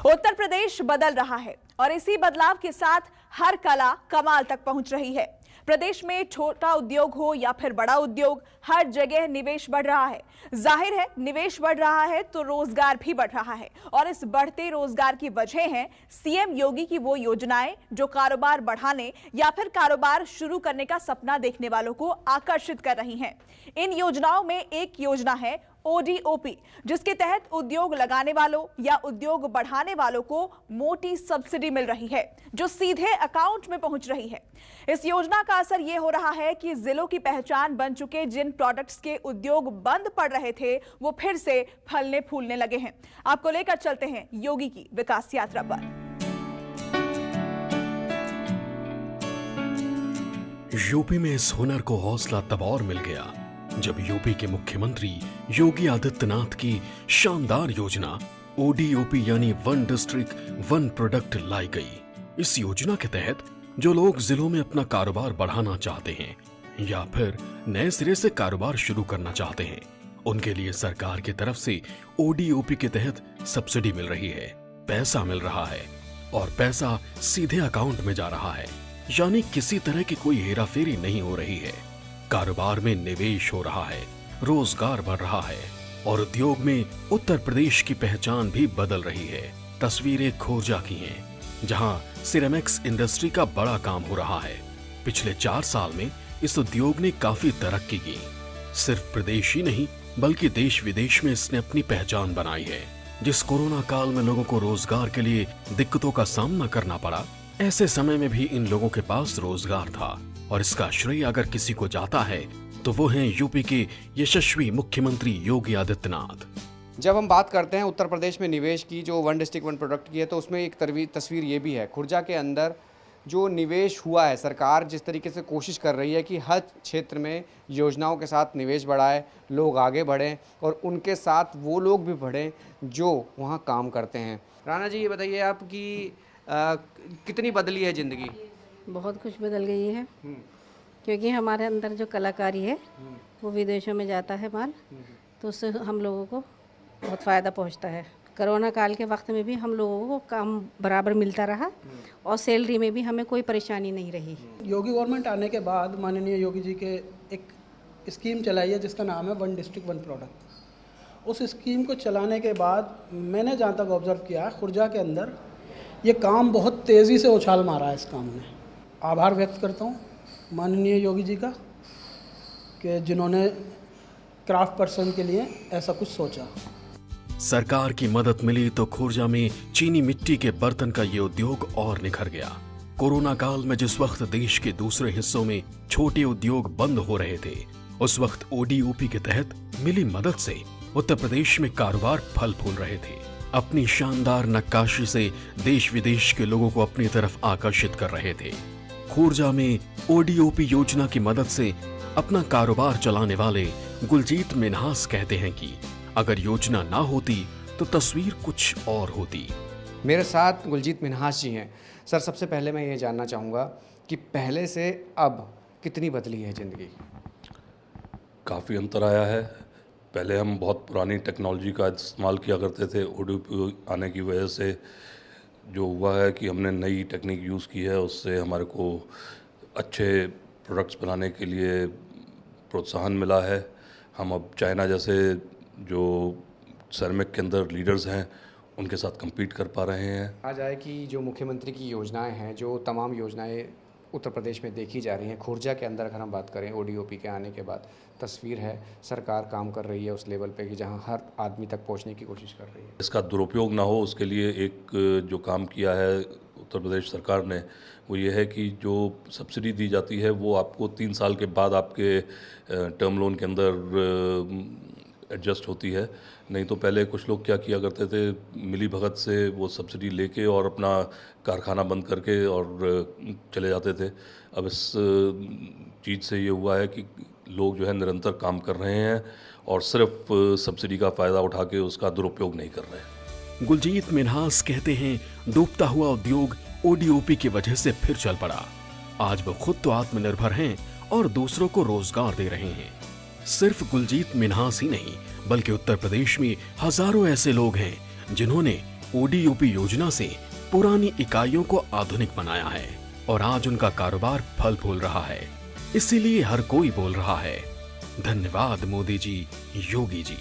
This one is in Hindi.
उत्तर प्रदेश बदल रहा है और इसी बदलाव के साथ हर कला कमाल तक पहुंच रही है। प्रदेश में छोटा उद्योग हो या फिर बड़ा उद्योग, हर जगह निवेश बढ़ रहा है। जाहिर है निवेश बढ़ रहा है तो रोजगार भी बढ़ रहा है और इस बढ़ते रोजगार की वजह है सीएम योगी की वो योजनाएं जो कारोबार बढ़ाने या फिर कारोबार शुरू करने का सपना देखने वालों को आकर्षित कर रही हैं। इन योजनाओं में एक योजना है ओडीओपी, जिसके तहत उद्योग लगाने वालों या उद्योग बढ़ाने वालों को मोटी सब्सिडी मिल रही है जो सीधे अकाउंट में पहुंच रही है। इस योजना का असर यह हो रहा है कि जिलों की पहचान बन चुके जिन प्रोडक्ट्स के उद्योग बंद पड़ रहे थे वो फिर से फलने फूलने लगे हैं। आपको लेकर चलते हैं योगी की विकास यात्रा पर। यूपी में इस हुनर को हौसला तब और मिल गया जब यूपी के मुख्यमंत्री योगी आदित्यनाथ की शानदार योजना ओडीओपी यानी वन डिस्ट्रिक्ट वन प्रोडक्ट लाई गई। इस योजना के तहत जो लोग जिलों में अपना कारोबार बढ़ाना चाहते हैं या फिर नए सिरे से कारोबार शुरू करना चाहते हैं, उनके लिए सरकार की तरफ से ओडीओपी के तहत सब्सिडी मिल रही है, पैसा मिल रहा है और पैसा सीधे अकाउंट में जा रहा है। यानी किसी तरह की कोई हेराफेरी नहीं हो रही है। कारोबार में निवेश हो रहा है, रोजगार बढ़ रहा है और उद्योग में उत्तर प्रदेश की पहचान भी बदल रही है। तस्वीरें खोरजा की हैं, जहां सिरेमिक्स इंडस्ट्री का बड़ा काम हो रहा है। पिछले 4 साल में इस उद्योग ने काफी तरक्की की। सिर्फ प्रदेश ही नहीं बल्कि देश विदेश में इसने अपनी पहचान बनाई है। जिस कोरोना काल में लोगों को रोजगार के लिए दिक्कतों का सामना करना पड़ा, ऐसे समय में भी इन लोगों के पास रोजगार था और इसका श्रेय अगर किसी को जाता है तो वो हैं यूपी के यशस्वी मुख्यमंत्री योगी आदित्यनाथ। जब हम बात करते हैं उत्तर प्रदेश में निवेश की, जो वन डिस्ट्रिक्ट वन प्रोडक्ट की है, तो उसमें एक तस्वीर ये भी है। खुर्जा के अंदर जो निवेश हुआ है, सरकार जिस तरीके से कोशिश कर रही है कि हर क्षेत्र में योजनाओं के साथ निवेश बढ़ाए, लोग आगे बढ़ें और उनके साथ वो लोग भी बढ़ें जो वहाँ काम करते हैं। राणा जी, ये बताइए आपकी कितनी बदली है ज़िंदगी? बहुत कुछ बदल गई है, क्योंकि हमारे अंदर जो कलाकारी है वो विदेशों में जाता है माल, तो उससे हम लोगों को बहुत फ़ायदा पहुंचता है। कोरोना काल के वक्त में भी हम लोगों को काम बराबर मिलता रहा और सैलरी में भी हमें कोई परेशानी नहीं रही। योगी गवर्नमेंट आने के बाद माननीय योगी जी के एक स्कीम चलाई है जिसका नाम है वन डिस्ट्रिक्ट वन प्रोडक्ट। उस स्कीम को चलाने के बाद मैंने जहाँ तक ऑब्ज़र्व किया, खुर्जा के अंदर ये काम बहुत तेज़ी से उछाल मारा है। इस काम ने आभार व्यक्त करता हूँ माननीय योगी जी का कि जिन्होंने क्राफ्ट पर्सन के लिए ऐसा कुछ सोचा। सरकार की मदद मिली तो खुर्जा में चीनी मिट्टी के बर्तन का ये उद्योग और निखर गया। कोरोना काल में जिस वक्त देश के दूसरे हिस्सों में छोटे उद्योग बंद हो रहे थे, उस वक्त ओडीओपी के तहत मिली मदद से उत्तर प्रदेश में कारोबार फल फूल रहे थे। अपनी शानदार नक्काशी से देश विदेश के लोगों को अपनी तरफ आकर्षित कर रहे थे। खुर्जा में ओडीओपी योजना की मदद से अपना कारोबार चलाने वाले गुलजीत मिन्हास कहते हैं कि अगर योजना ना होती तो तस्वीर कुछ और होती। मेरे साथ गुलजीत मिन्हास जी हैं। सर, सबसे पहले मैं ये जानना चाहूँगा कि पहले से अब कितनी बदली है ज़िंदगी? काफ़ी अंतर आया है। पहले हम बहुत पुरानी टेक्नोलॉजी का इस्तेमाल किया करते थे। ओडीओपी आने की वजह से जो हुआ है कि हमने नई टेक्निक यूज़ की है, उससे हमारे को अच्छे प्रोडक्ट्स बनाने के लिए प्रोत्साहन मिला है। हम अब चाइना जैसे जो सिरेमिक के अंदर लीडर्स हैं उनके साथ compete कर पा रहे हैं। आ जाए कि जो मुख्यमंत्री की योजनाएं हैं, जो तमाम योजनाएं उत्तर प्रदेश में देखी जा रही हैं, खुर्जा के अंदर अगर हम बात करें ओडीओपी के आने के बाद, तस्वीर है सरकार काम कर रही है उस लेवल पे कि जहां हर आदमी तक पहुंचने की कोशिश कर रही है। इसका दुरुपयोग ना हो, उसके लिए एक जो काम किया है उत्तर प्रदेश सरकार ने, वो ये है कि जो सब्सिडी दी जाती है वो आपको 3 साल के बाद आपके टर्म लोन के अंदर एडजस्ट होती है। नहीं तो पहले कुछ लोग क्या किया करते थे, मिली भगत से वो सब्सिडी लेके और अपना कारखाना बंद करके और चले जाते थे। अब इस चीज़ से ये हुआ है कि लोग जो है निरंतर काम कर रहे हैं और सिर्फ सब्सिडी का फ़ायदा उठा के उसका दुरुपयोग नहीं कर रहे हैं। गुलजीत मिन्हास कहते हैं डूबता हुआ उद्योग ओडीओपी की वजह से फिर चल पड़ा। आज वो खुद तो आत्मनिर्भर हैं और दूसरों को रोजगार दे रहे हैं। सिर्फ गुलजीत मिन्हास ही नहीं बल्कि उत्तर प्रदेश में हजारों ऐसे लोग हैं जिन्होंने ओडीओपी योजना से पुरानी इकाइयों को आधुनिक बनाया है और आज उनका कारोबार फल फूल रहा है। इसीलिए हर कोई बोल रहा है, धन्यवाद मोदी जी, योगी जी।